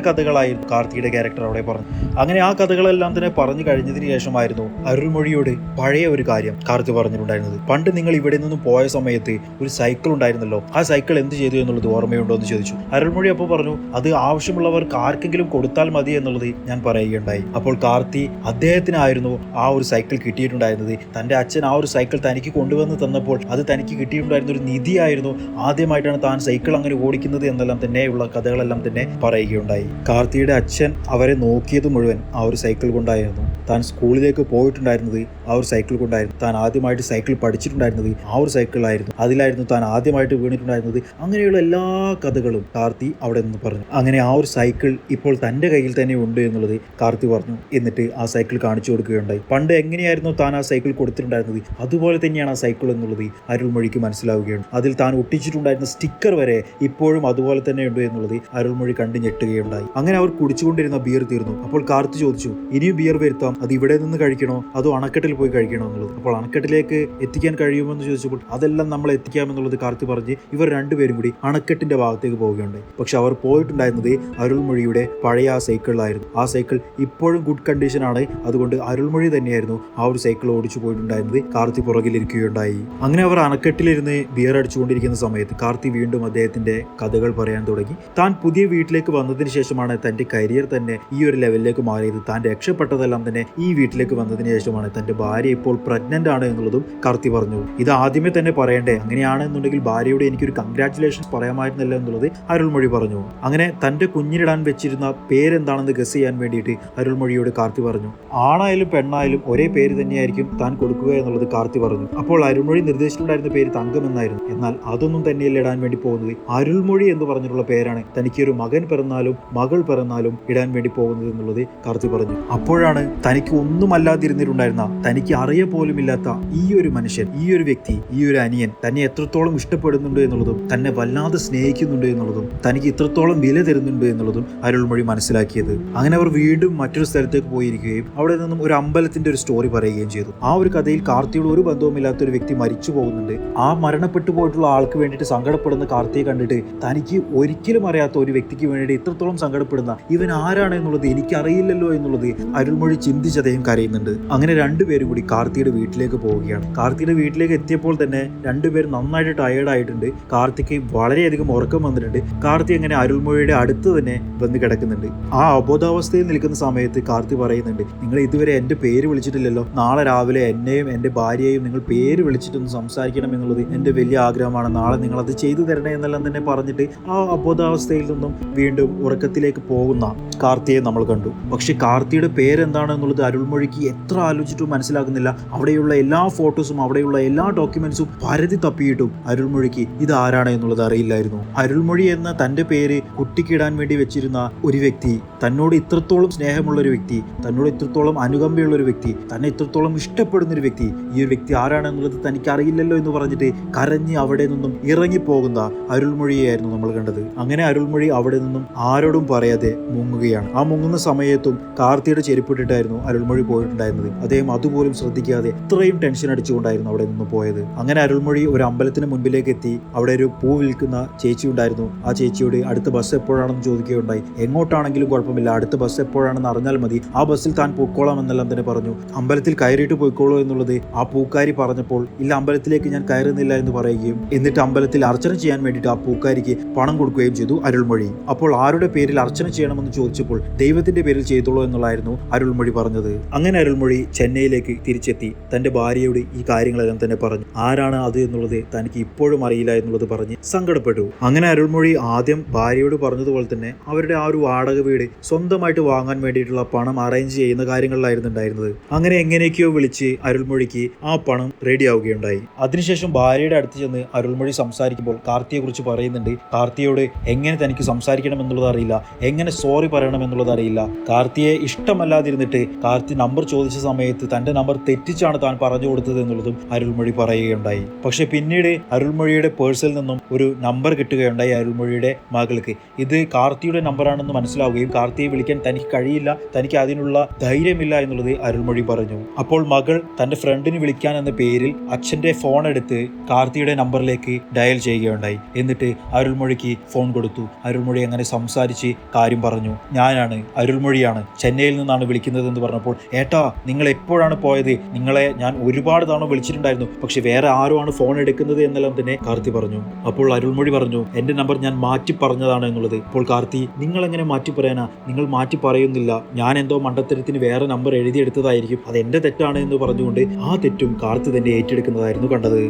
Speaker 1: കഥകളായിരുന്നു കാർത്തിയുടെ ക്യാരക്ടർ അവിടെ പറഞ്ഞു. അങ്ങനെ ആ കഥകളെല്ലാം തന്നെ പറഞ്ഞു കഴിഞ്ഞതിന് ശേഷമായിരുന്നു അരുൾമൊഴി അരുൾമൊഴിയോട് പഴയ ഒരു കാര്യം കാർത്തി പറഞ്ഞിട്ടുണ്ടായിരുന്നത്. പണ്ട് നിങ്ങൾ ഇവിടെ നിന്നും പോയ സമയത്ത് ഒരു സൈക്കിൾ ഉണ്ടായിരുന്നല്ലോ, ആ സൈക്കിൾ എന്ത് ചെയ്തു എന്നുള്ളത് ഓർമ്മയുണ്ടോ എന്ന് ചോദിച്ചു. അരുൾമൊഴി അപ്പോൾ പറഞ്ഞു, അത് ആവശ്യമുള്ളവർക്ക് ആർക്കെങ്കിലും കൊടുത്താൽ മതി എന്നുള്ളത് ഞാൻ പറയുകയുണ്ടായി. അപ്പോൾ കാർത്തി അദ്ദേഹത്തിനായിരുന്നു ആ ഒരു സൈക്കിൾ കിട്ടിയിട്ടുണ്ടായിരുന്നത്. തന്റെ അച്ഛൻ ആ ഒരു സൈക്കിൾ തനിക്ക് കൊണ്ടുവന്ന് തന്നപ്പോൾ അത് തനിക്ക് കിട്ടിയിട്ടുണ്ടായിരുന്ന ഒരു നിധിയായിരുന്നു. ആദ്യമായിട്ടാണ് താൻ സൈക്കിൾ അങ്ങനെ ഓടിക്കുന്നത് എന്നെല്ലാം തന്നെയുള്ള കഥകളെല്ലാം തന്നെ പറയുകയുണ്ടായി. കാർത്തിയുടെ അച്ഛൻ അവരെ നോക്കിയത് മുഴുവൻ ആ ഒരു സൈക്കിൾ കൊണ്ടായിരുന്നു. താൻ സ്കൂളിലേക്ക് പോയിട്ടുണ്ടായിരുന്നത് ആ ഒരു സൈക്കിൾ കൊണ്ടായിരുന്നു. താൻ ആദ്യമായിട്ട് സൈക്കിൾ പഠിച്ചിട്ടുണ്ടായിരുന്നത് ആ ഒരു സൈക്കിളായിരുന്നു. അതിലായിരുന്നു താൻ ആദ്യമായിട്ട് വീണിട്ടുണ്ടായിരുന്നത്. അങ്ങനെയുള്ള എല്ലാ കഥകളും കാർത്തി അവിടെ നിന്ന് പറഞ്ഞു. അങ്ങനെ ആ ഒരു സൈക്കിൾ ഇപ്പോൾ തന്റെ കയ്യിൽ തന്നെ ഉണ്ട് എന്നുള്ളത് കാർത്തി പറഞ്ഞു. എന്നിട്ട് ആ സൈക്കിൾ കാണിച്ചു കൊടുക്കുകയുണ്ടായി. പണ്ട് എങ്ങനെയായിരുന്നു താൻ ആ സൈക്കിൾ കൊടുത്തിട്ടുണ്ടായിരുന്നത് അതുപോലെ തന്നെയാണ് ആ സൈക്കിൾ എന്നുള്ളത് അരുൾമൊഴിക്ക് മനസ്സിലാവുകയാണ്. അതിൽ താൻ ഒട്ടിച്ചിട്ടുണ്ടായിരുന്ന സ്റ്റിക്കർ വരെ ഇപ്പോഴും അതുപോലെ തന്നെ ഉണ്ട് എന്നുള്ളത് അരുൾമൊഴി കണ്ടു ഞെട്ടുകയുണ്ടായി. അങ്ങനെ അവർ കുടിച്ചുകൊണ്ടിരുന്ന ബിയർ തീർന്നു. അപ്പോൾ കാർത്തി ചോദിച്ചു, ഇനിയും ബിയർ വരുത്താം, അത് ഇവിടെ നിന്ന് കഴിക്കണോ അതോ അണക്കെട്ടിൽ പോയി കഴിക്കണോ എന്നുള്ളത്. അപ്പോൾ അണക്കെട്ടിലേക്ക് എത്തിക്കാൻ കഴിയുമെന്ന് ചോദിച്ചപ്പോൾ അതെല്ലാം നമ്മൾ എത്തിക്കാമെന്നുള്ളത് കാർത്തി പറഞ്ഞ് ഇവർ രണ്ടുപേരും കൂടി അണക്കെട്ടിന്റെ ഭാഗത്തേക്ക് പോവുകയുണ്ടായി. പക്ഷെ അവർ പോയിട്ടുണ്ടായിരുന്നത് അരുൾമൊഴിയുടെ പഴയ ആ സൈക്കിളിലായിരുന്നു. ആ സൈക്കിൾ ഇപ്പോഴും ഗുഡ് കണ്ടീഷനാണ്. അതുകൊണ്ട് അരുൾമൊഴി തന്നെയായിരുന്നു ആ ഒരു സൈക്കിൾ ഓടിച്ചു പോയിട്ടുണ്ടായിരുന്നത്. കാർത്തി പുറകിലിരിക്കുകയുണ്ടായി. അങ്ങനെ അവർ അണക്കെട്ടിലിരുന്ന് ബിയർ അടിച്ചുകൊണ്ടിരിക്കുന്ന സമയത്ത് കാർത്തി വീണ്ടും അദ്ദേഹത്തിന്റെ കഥകൾ പറയാൻ തുടങ്ങി. താൻ പുതിയ വീട്ടിലേക്ക് വന്നതിന് ശേഷമാണ് തന്റെ കരിയർ തന്നെ ഈ ഒരു ലെവലിലേക്ക് മാറിയത്. താൻ രക്ഷപ്പെട്ടതെല്ലാം തന്നെ ഈ വീട്ടിലേക്ക് വന്നതിന് ശേഷമാണ്. തന്റെ ഭാര്യ ഇപ്പോൾ പ്രഗ്നന്റ് ആണ് എന്നുള്ളതും കാർത്തി പറഞ്ഞു. ഇത് ആദ്യമേ തന്നെ പറയണ്ടേ, അങ്ങനെയാണെന്നുണ്ടെങ്കിൽ ഭാര്യയോട് എനിക്കൊരു കൺഗ്രാറ്റുലേഷൻസ് പറയാമായിരുന്നല്ലോ എന്നുള്ളത് അരുൾമൊഴി പറഞ്ഞു. അങ്ങനെ തന്റെ കുഞ്ഞിനിടാൻ വെച്ചിരുന്ന പേരെന്താണെന്ന് ഗസ് ചെയ്യാൻ വേണ്ടിയിട്ട് അരുൾമൊഴിയോട് കാർത്തി പറഞ്ഞു. ആണായാലും പെണ്ണായാലും ഒരേ പേര് തന്നെയായിരിക്കും താൻ കൊടുക്കുക എന്നുള്ളത് കാർത്തി പറഞ്ഞു. അപ്പോൾ അരുൾമൊഴി നിർദ്ദേശിച്ചിട്ടുണ്ടായിരുന്ന പേര് തങ്കം എന്നായിരുന്നു. എന്നാൽ അതൊന്നും തന്നെയല്ല ഇടാൻ വേണ്ടി പോകുന്നത്. അരുൾമൊഴി എന്ന് പറഞ്ഞിട്ടുള്ള പേരാണ് തനിക്ക് ഒരു മകൻ പിറന്നാലും മകൾ പിറന്നാലും ഇടാൻ വേണ്ടി പോകുന്നത് എന്നുള്ളത് കാർത്തി പറഞ്ഞു. അപ്പോഴാണ് തനിക്ക് ഒന്നുമല്ലാതിരുന്നിട്ടുണ്ടായിരുന്ന, തനിക്ക് അറിയ പോലും ഇല്ലാത്ത ഈ ഒരു മനുഷ്യൻ, ഈ ഒരു വ്യക്തി, ഈ ഒരു അനിയൻ തന്നെ എത്രത്തോളം ഇഷ്ടപ്പെടുന്നുണ്ട് എന്നുള്ളതും തന്നെ വല്ലാതെ സ്നേഹിക്കുന്നുണ്ട് എന്നുള്ളതും തനിക്ക് ഇത്രത്തോളം വില തരുന്നുണ്ട് എന്നുള്ളതും അരുൾമൊഴി മനസ്സിലാക്കിയത്. അങ്ങനെ അവർ വീണ്ടും മറ്റൊരു സ്ഥലത്തേക്ക് പോയിരിക്കുകയും അവിടെ നിന്നും ഒരു അമ്പലത്തിന്റെ ഒരു സ്റ്റോറി പറയുകയും ചെയ്തു. ആ ഒരു കഥയിൽ കാർത്തിയോട് ഒരു ബന്ധവുമില്ലാത്ത ഒരു വ്യക്തി മരിച്ചു പോകുന്നുണ്ട്. ആ മരണപ്പെട്ടു പോയിട്ടുള്ള ആൾക്ക് വേണ്ടിയിട്ട് സങ്കടപ്പെടുന്ന കാർത്തിയെ കണ്ടിട്ട് തനിക്ക് ഒരിക്കലും അറിയാത്ത ഒരു വ്യക്തിക്ക് വേണ്ടിയിട്ട് ഇത്രത്തോളം സങ്കടപ്പെടുന്ന ഇവൻ ആരാണ് എന്നുള്ളത് എനിക്കറിയില്ലല്ലോ എന്നുള്ളത് അരുൾമൊഴി ചിന്തിച്ച് അദ്ദേഹം കരയുന്നുണ്ട്. അങ്ങനെ രണ്ടുപേരും കൂടി കാർത്തിയുടെ വീട്ടിലേക്ക് പോവുകയാണ്. കാർത്തിയുടെ വീട്ടിലേക്ക് എത്തിയപ്പോൾ തന്നെ രണ്ടുപേരും നന്നായിട്ട് ടയേർഡ് ആയിട്ടുണ്ട്. കാർത്തിക്ക് വളരെയധികം ഉറക്കം വന്നിട്ടുണ്ട്. കാർത്തി അങ്ങനെ അരുൾമൊഴിയുടെ അടുത്ത് തന്നെ വന്ന് കിടക്കുന്നുണ്ട്. ആ അബോധാവസ്ഥയിൽ നിൽക്കുന്ന സമയത്ത് കാർത്തി പറയുന്നുണ്ട്, നിങ്ങൾ ഇതുവരെ എൻ്റെ പേര് വിളിച്ചിട്ടില്ലല്ലോ, നാളെ രാവിലെ എന്നെയും എൻ്റെ ഭാര്യയെയും നിങ്ങൾ പേര് വിളിച്ചിട്ടൊന്ന് സംസാരിക്കണം എന്നുള്ളത് എൻ്റെ വലിയ ആഗ്രഹമാണ്, നാളെ നിങ്ങൾ അത് ചെയ്തു തരണേ എന്നെല്ലാം തന്നെ പറഞ്ഞിട്ട് ആ അബോധാവസ്ഥയിൽ നിന്നും വീണ്ടും ഉറക്കത്തിലേക്ക് പോകുന്ന കാർത്തിയെ നമ്മൾ കണ്ടു. പക്ഷെ കാർത്തിയുടെ പേരെന്താണെന്നുള്ളത് അരുൾമൊഴിക്ക് എത്ര ആലോചിച്ചിട്ടും മനസ്സിലാകുന്നില്ല. അവിടെയുള്ള എല്ലാ ഫോട്ടോസും അവിടെയുള്ള എല്ലാ ഡോക്യുമെന്റ്സും പരതി തപ്പിയിട്ടും അരുൾമൊഴിക്ക് ഇത് ആരാണ് എന്നുള്ളത് അറിയില്ലായിരുന്നു. അരുൾമൊഴി എന്ന തൻ്റെ പേര് കുട്ടിക്കിടാൻ വേണ്ടി വെച്ചിരുന്ന ഒരു വ്യക്തി, തന്നോട് ഇത്രത്തോളം സ്നേഹമുള്ള ഒരു വ്യക്തി, തന്നോട് ഇത്രത്തോളം അനുകമ്പയുള്ള ഒരു വ്യക്തി, തന്നെ ഇത്രത്തോളം ഇഷ്ടപ്പെടുന്ന ഒരു വ്യക്തി, ഈ ഒരു വ്യക്തി ആരാണെന്നുള്ളത് തനിക്ക് അറിയില്ലല്ലോ എന്ന് പറഞ്ഞിട്ട് കരഞ്ഞ് അവിടെ നിന്നും ഇറങ്ങിപ്പോകുന്ന അരുൾമൊഴിയായിരുന്നു നമ്മൾ കണ്ടത്. അങ്ങനെ അരുൾമൊഴി അവിടെ നിന്നും ആരോടും പറയാതെ മുങ്ങുകയാണ്. ആ മുങ്ങുന്ന സമയത്തും കാർത്തിയുടെ ചെരുപ്പിട്ടിട്ടായിരുന്നു അരുൾമൊഴി പോയിട്ടുണ്ടായിരുന്നത്. അദ്ദേഹം അതുപോലും ശ്രദ്ധിക്കാതെ ഇത്രയും ടെൻഷൻ അടിച്ചുകൊണ്ടായിരുന്നു അവിടെ നിന്ന് പോയത്. അങ്ങനെ അരുൾമൊഴി ഒരു അമ്പലത്തിന് മുൻപിലേക്ക് എത്തി. അവിടെ ഒരു പൂ വിൽക്കുന്ന ചേച്ചി ഉണ്ടായിരുന്നു. ആ ചേച്ചിയോട് അടുത്ത ബസ് എപ്പോഴാണെന്ന് ചോദിക്കുകയുണ്ടായി. എങ്ങോട്ടാണെങ്കിലും കുഴപ്പമില്ല, അടുത്ത ബസ് എപ്പോഴാണെന്ന് അറിഞ്ഞാൽ മതി, ആ ബസ്സിൽ താൻ പോയിക്കോളാം എന്നെല്ലാം തന്നെ പറഞ്ഞു. അമ്പലത്തിൽ കയറിയിട്ട് പോയിക്കോളൂ എന്നുള്ളത് ആ പൂക്കാരി പറഞ്ഞപ്പോൾ ഇല്ല, അമ്പലത്തിലേക്ക് ഞാൻ കയറുന്നില്ല എന്ന് പറയുകയും എന്നിട്ട് അമ്പലത്തിൽ അർച്ചന ചെയ്യാൻ വേണ്ടിയിട്ട് ആ പൂക്കാരിക്ക് പണം കൊടുക്കുകയും ചെയ്തു അരുൾമൊഴി. അപ്പോൾ ആരുടെ പേരിൽ അർച്ചന ചെയ്യണമെന്ന് ചോദിച്ചപ്പോൾ ദൈവത്തിന്റെ പേരിൽ ചെയ്തോളൂ എന്നുള്ളായിരുന്നു അരുൾമൊഴി പറഞ്ഞത്. അങ്ങനെ അരുൾമൊഴി ചെന്നൈയിലേക്ക് തിരിച്ചെത്തി തന്റെ ഭാര്യയോട് ഈ കാര്യങ്ങളെല്ലാം തന്നെ പറഞ്ഞു. ആരാണ് അത് എന്നുള്ളത് തനിക്ക് ഇപ്പോഴും അറിയില്ല എന്നുള്ളത് പറഞ്ഞ് സങ്കടപ്പെട്ടു. അങ്ങനെ അരുൾമൊഴി ആദ്യം ഭാര്യയോട് പറഞ്ഞതുപോലെ തന്നെ അവരുടെ ആ ഒരു വാടക വീട് സ്വന്തമായിട്ട് വാങ്ങാൻ വേണ്ടിയിട്ടുള്ള പണം അറേഞ്ച് ചെയ്യുന്ന കാര്യങ്ങളിലായിരുന്നു ഉണ്ടായിരുന്നത്. അങ്ങനെ എങ്ങനെയൊക്കെയോ വിളിച്ച് അരുൾമൊഴിക്ക് ആ പണം റെഡി ആവുകയുണ്ടായി. അതിനുശേഷം ഭാര്യയുടെ അടുത്ത് ചെന്ന് അരുൾമൊഴി സംസാരിക്കുമ്പോൾ കാർത്തിയെ കുറിച്ച് പറയുന്നുണ്ട്. കാർത്തിയോട് എങ്ങനെ തനിക്ക് സംസാരിക്കണം എന്നുള്ളത് അറിയില്ല, എങ്ങനെ സോറി പറയണം എന്നുള്ളത് അറിയില്ല. കാർത്തിയെ ഇഷ്ടമല്ലാതിരുന്നിട്ട് കാർത്തി നമ്പർ ചോദിച്ച സമയത്ത് തന്റെ നമ്പർ തെറ്റിച്ചാണ് താൻ പറഞ്ഞു കൊടുത്തത് എന്നുള്ളതും അരുൾമൊഴി പറയുകയുണ്ടായി. പക്ഷെ പിന്നീട് അരുൾമൊഴിയുടെ പേഴ്സിൽ നിന്നും ഒരു നമ്പർ കിട്ടുകയുണ്ടായി അരുൾമൊഴിയുടെ മകൾക്ക്. ഇത് കാർത്തിയുടെ നമ്പറാണെന്ന് മനസ്സിലാവുകയും കാർത്തിയെ വിളിക്കാൻ തനിക്ക് കഴിയില്ല, തനിക്ക് അതിനുള്ള ധൈര്യമില്ല എന്നുള്ളത് അരുൾമൊഴി പറഞ്ഞു. അപ്പോൾ മകൾ തന്റെ ഫ്രണ്ടിന് വിളിക്കാൻ എന്ന പേരിൽ അച്ഛന്റെ ഫോൺ എടുത്ത് കാർത്തിയുടെ നമ്പറിലേക്ക് ഡയൽ ചെയ്യുകയുണ്ടായി. എന്നിട്ട് അരുൾമൊഴിക്ക് ഫോൺ കൊടുത്തു. അരുൾമൊഴി അങ്ങനെ സംസാരിച്ച് കാര്യം പറഞ്ഞു. ഞാനാണ്, അരുൾമൊഴിയാണ്, ചെന്നൈയിൽ നിന്നാണ് വിളിക്കുന്നത് എന്ന് പറഞ്ഞപ്പോൾ ഏട്ടാ നിങ്ങൾ എപ്പോൾ എപ്പോഴാണ് പോയത്? നിങ്ങളെ ഞാൻ ഒരുപാട് തവണ വിളിച്ചിട്ടുണ്ടായിരുന്നു, പക്ഷെ വേറെ ആരോ ആണ് ഫോൺ എടുക്കുന്നത് എന്നെല്ലാം തന്നെ കാർത്തി പറഞ്ഞു. അപ്പോൾ അരുൾമൊഴി പറഞ്ഞു, എന്റെ നമ്പർ ഞാൻ മാറ്റി പറഞ്ഞതാണ് എന്നുള്ളത്. അപ്പോൾ കാർത്തി, നിങ്ങൾ എങ്ങനെ മാറ്റി പറയാനാ? നിങ്ങൾ മാറ്റി പറയുന്നില്ല, ഞാൻ എന്തോ മണ്ടത്തരത്തിന് വേറെ നമ്പർ എഴുതിയെടുത്തതായിരിക്കും, അത് എന്റെ തെറ്റാണ് എന്ന് പറഞ്ഞുകൊണ്ട് ആ തെറ്റും കാർത്തി തന്നെ ഏറ്റെടുക്കുന്നതായിരുന്നു കണ്ടത്.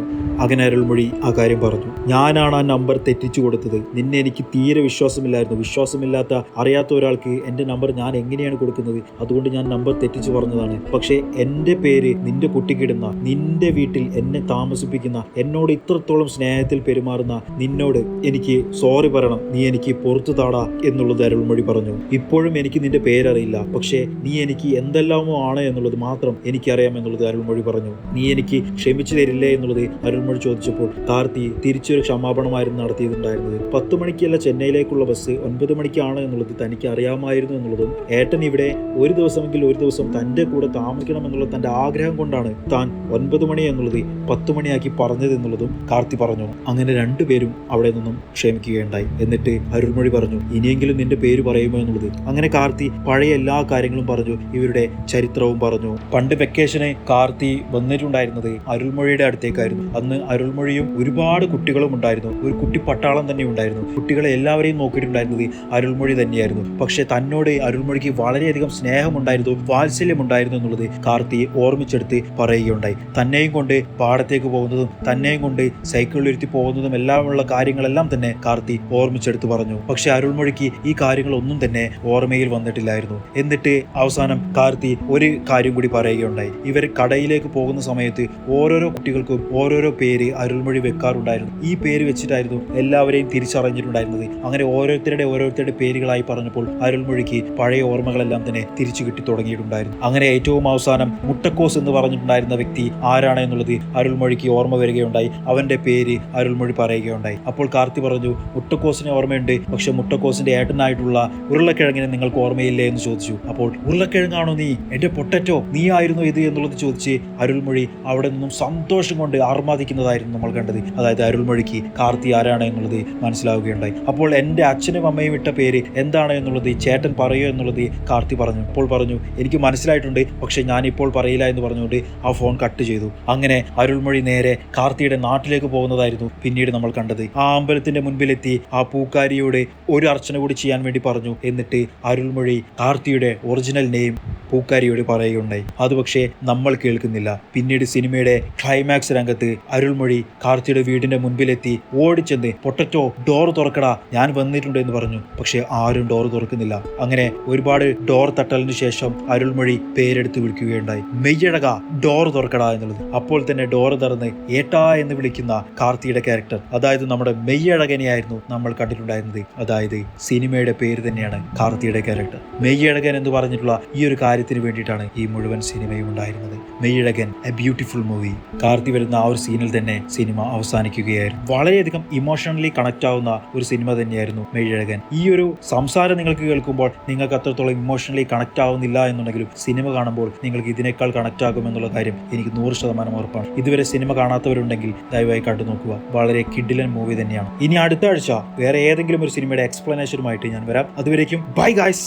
Speaker 1: അങ്ങനെ അരുൾമൊഴി ആ കാര്യം പറഞ്ഞു, ഞാനാണ് ആ നമ്പർ തെറ്റിച്ചു കൊടുത്തത്. നിന്നെ എനിക്ക് തീരെ വിശ്വാസമില്ലായിരുന്നു. വിശ്വാസമില്ലാത്ത അറിയാത്ത ഒരാൾക്ക് എന്റെ നമ്പർ ഞാൻ എങ്ങനെയാണ് കൊടുക്കുന്നത്? അതുകൊണ്ട് ഞാൻ നമ്പർ തെറ്റിച്ചു പറഞ്ഞതാണ്. പക്ഷേ എന്റെ പേര് നിന്റെ കുട്ടിക്കിടുന്ന, നിന്റെ വീട്ടിൽ എന്നെ താമസിപ്പിക്കുന്ന, എന്നോട് ഇത്രത്തോളം സ്നേഹത്തിൽ പെരുമാറുന്ന നിന്നോട് എനിക്ക് സോറി പറയണം, നീ എനിക്ക് പുറത്തു താടാ എന്നുള്ളത് അരുൾമൊഴി പറഞ്ഞു. ഇപ്പോഴും എനിക്ക് നിന്റെ പേരറിയില്ല, പക്ഷേ നീ എനിക്ക് എന്തെല്ലാമോ ആണ് എന്നുള്ളത് മാത്രം എനിക്കറിയാം എന്നുള്ളത് അരുൾമൊഴി പറഞ്ഞു. നീ എനിക്ക് ക്ഷമിച്ചു തരില്ലേ എന്നുള്ളത് അരുൾമൊഴി ചോദിച്ചപ്പോൾ കാർത്തി തിരിച്ചൊരു ക്ഷമാപണമായിരുന്നു നടത്തിയിട്ടുണ്ടായിരുന്നത്. 10 മണിക്കല്ല ചെന്നൈയിലേക്കുള്ള ബസ് 9 മണിക്കാണ് എന്നുള്ളത് തനിക്ക് അറിയാമായിരുന്നു എന്നുള്ളതും ഏട്ടൻ ഇവിടെ ഒരു ദിവസമെങ്കിൽ ഒരു ദിവസം തന്റെ കൂടെ താമസിക്കണം എന്നുള്ള തന്റെ ആഗ്രഹം കൊണ്ടാണ് താൻ 9 മണി എന്നുള്ളത് 10 മണിയാക്കി പറഞ്ഞത് എന്നുള്ളതും കാർത്തി പറഞ്ഞു. അങ്ങനെ രണ്ടുപേരും അവിടെ നിന്നും ക്ഷമിക്കുകയുണ്ടായി. എന്നിട്ട് അരുൾമൊഴി പറഞ്ഞു, ഇനിയെങ്കിലും നിന്റെ പേര് പറയുമോ എന്നുള്ളത്. അങ്ങനെ കാർത്തി പഴയ എല്ലാ കാര്യങ്ങളും പറഞ്ഞു, ഇവരുടെ ചരിത്രവും പറഞ്ഞു. പണ്ട് വെക്കേഷന് കാർത്തി വന്നിട്ടുണ്ടായിരുന്നത് അരുൾമൊഴിയുടെ അടുത്തേക്കായിരുന്നു. അന്ന് അരുൾമൊഴിയും ഒരുപാട് കുട്ടികളും ഉണ്ടായിരുന്നു. ഒരു കുട്ടി പട്ടാളം തന്നെ ഉണ്ടായിരുന്നു. കുട്ടികളെ എല്ലാവരെയും നോക്കിയിട്ടുണ്ടായിരുന്നത് അരുൾമൊഴി തന്നെയായിരുന്നു. പക്ഷെ തന്നോട് അരുൾമൊഴിക്ക് വളരെയധികം സ്നേഹമുണ്ടായിരുന്നു, വാത്സല്യമുണ്ടായിരുന്നു എന്നുള്ളത് കാർത്തി ഓർമ്മിച്ചെടുത്ത് പറയുകയുണ്ടായി. തന്നെയും കൊണ്ട് പാടത്തേക്ക് പോകുന്നതും തന്നെയും കൊണ്ട് സൈക്കിളിലിരുത്തി പോകുന്നതും എല്ലാമുള്ള കാര്യങ്ങളെല്ലാം തന്നെ കാർത്തി ഓർമ്മിച്ചെടുത്ത് പറഞ്ഞു. പക്ഷെ അരുൾമൊഴിക്ക് ഈ കാര്യങ്ങളൊന്നും തന്നെ ഓർമ്മയിൽ വന്നിട്ടില്ലായിരുന്നു. എന്നിട്ട് അവസാനം കാർത്തി ഒരു കാര്യം കൂടി പറയുകയുണ്ടായി. ഇവർ കടയിലേക്ക് പോകുന്ന സമയത്ത് ഓരോരോ കുട്ടികൾക്കും ഓരോരോ പേര് അരുൾമൊഴി വെക്കാറുണ്ടായിരുന്നു. ഈ പേര് വെച്ചിട്ടായിരുന്നു എല്ലാവരെയും തിരിച്ചറിഞ്ഞിട്ടുണ്ടായിരുന്നത്. അങ്ങനെ ഓരോരുത്തരുടെ പേരുകളായി പറഞ്ഞപ്പോൾ അരുൾമൊഴിക്ക് പഴയ ഓർമ്മകളെല്ലാം തന്നെ തിരിച്ചു കിട്ടി തുടങ്ങിയിട്ടുണ്ടായിരുന്നു. അങ്ങനെ ഏറ്റവും അവസാനം മുട്ടക്കോസ് എന്ന് പറഞ്ഞിട്ടുണ്ടായിരുന്ന വ്യക്തി ആരാണ് എന്നുള്ളത് അരുൾമൊഴിക്ക് ഓർമ്മ വരികയുണ്ടായി. അവന്റെ പേര് അരുൾമൊഴി പറയുകയുണ്ടായി. അപ്പോൾ കാർത്തി പറഞ്ഞു, മുട്ടക്കോസിനെ ഓർമ്മയുണ്ട്, പക്ഷെ മുട്ടക്കോസിന്റെ ഏട്ടനായിട്ടുള്ള ഉരുളക്കിഴങ്ങിനെ നിങ്ങൾക്ക് ഓർമ്മയില്ലേ എന്ന് ചോദിച്ചു. അപ്പോൾ ഉരുളക്കിഴങ്ങാണോ നീ? എന്റെ പൊട്ടറ്റോ, നീ ആയിരുന്നു ഇത് എന്നുള്ളത് ചോദിച്ച് അരുൾമൊഴി അവിടെ നിന്നും സന്തോഷം കൊണ്ട് ആർമാദിക്കുന്നതായിരുന്നു നമ്മൾ കണ്ടത്. അതായത് അരുൾമൊഴിക്ക് കാർത്തി ആരാണ് എന്നുള്ളത് മനസ്സിലാവുകയുണ്ടായി. അപ്പോൾ എന്റെ അച്ഛനും അമ്മയും ഇട്ട പേര് എന്താണ് എന്നുള്ളത് ചേട്ടൻ പറയോ എന്നുള്ളത് കാർത്തി പറഞ്ഞു. അപ്പോൾ പറഞ്ഞു, എനിക്ക് മനസ്സിലായിട്ടുണ്ട്, പക്ഷെ ഞാൻ ഇപ്പോൾ പറയില്ല എന്ന് പറഞ്ഞുകൊണ്ട് ആ ഫോൺ കട്ട് ചെയ്തു. അങ്ങനെ അരുൾമൊഴി നേരെ കാർത്തിയുടെ നാട്ടിലേക്ക് പോകുന്നതായിരുന്നു പിന്നീട് നമ്മൾ കണ്ടത്. ആ അമ്പലത്തിന്റെ മുൻപിലെത്തി ആ പൂക്കാരിയോട് ഒരു അർച്ചന കൂടി ചെയ്യാൻ വേണ്ടി പറഞ്ഞു. എന്നിട്ട് അരുൾമൊഴി കാർത്തിയുടെ ഒറിജിനൽ നെയിം പൂക്കാരിയോട് പറയുകയുണ്ടായി. അത് പക്ഷേ നമ്മൾ കേൾക്കുന്നില്ല. പിന്നീട് സിനിമയുടെ ക്ലൈമാക്സ് രംഗത്ത് അരുൾമൊഴി കാർത്തിയുടെ വീടിന്റെ മുൻപിലെത്തി ഓടിച്ചെന്ന്, പൊട്ടറ്റോ ഡോർ തുറക്കടാ, ഞാൻ വന്നിട്ടുണ്ട് എന്ന് പറഞ്ഞു. പക്ഷെ ആരും ഡോർ തുറക്കുന്നില്ല. അങ്ങനെ ഒരുപാട് ഡോർ തട്ടലിന് ശേഷം അരുൾമൊഴി പേരെടുത്ത് വിളിക്കുകയുണ്ടായി, മെയ്യഴക ഡോർ തുറക്കടാ എന്നുള്ളത്. അപ്പോൾ തന്നെ ഡോർ തുറന്ന് ഏട്ടാ എന്ന് വിളിക്കുന്ന കാർത്തിയുടെ ക്യാരക്ടർ, അതായത് നമ്മുടെ മെയ്യഴകനെയായിരുന്നു നമ്മൾ കണ്ടിട്ടുണ്ടായിരുന്നത്. അതായത് സിനിമയുടെ പേര് തന്നെയാണ് കാർത്തിയുടെ ക്യാരക്ടർ. മെയ്യഴകൻ എന്ന് പറഞ്ഞിട്ടുള്ള ഈ ഒരു കാര്യത്തിന് വേണ്ടിയിട്ടാണ് ഈ മുഴുവൻ സിനിമയും ഉണ്ടായിരുന്നത്. Meiyazhagan, a beautiful movie. Karthi വരുന്ന ആ ഒരു സീനിൽ തന്നെ സിനിമ അവസാനിക്കുകയായിരുന്നു. വളരെയധികം ഇമോഷണലി കണക്ട് ആവുന്ന ഒരു സിനിമ തന്നെയായിരുന്നു മെയ്യഴകൻ. ഈ ഒരു സംസാരം നിങ്ങൾക്ക് കേൾക്കുമ്പോൾ നിങ്ങൾക്ക് അത്രത്തോളം ഇമോഷണലി കണക്ട് ആവുന്നില്ല എന്നുണ്ടെങ്കിലും സിനിമ കാണുമ്പോൾ നിങ്ങൾക്ക് ഇതിനേക്കാൾ കണക്ട് ആകും എന്നുള്ള കാര്യം എനിക്ക് 100% ഉറപ്പാണ്. ഇതുവരെ സിനിമ കാണാത്തവരുണ്ടെങ്കിൽ ദയവായി കണ്ടു നോക്കുക. വളരെ കിഡിലൻ മൂവി തന്നെയാണ്. ഇനി അടുത്ത ആഴ്ച വേറെ ഏതെങ്കിലും ഒരു സിനിമയുടെ എക്സ്പ്ലനേഷനുമായിട്ട് ഞാൻ വരാം. അതുവരേക്കും ബൈ ഗൈസ്.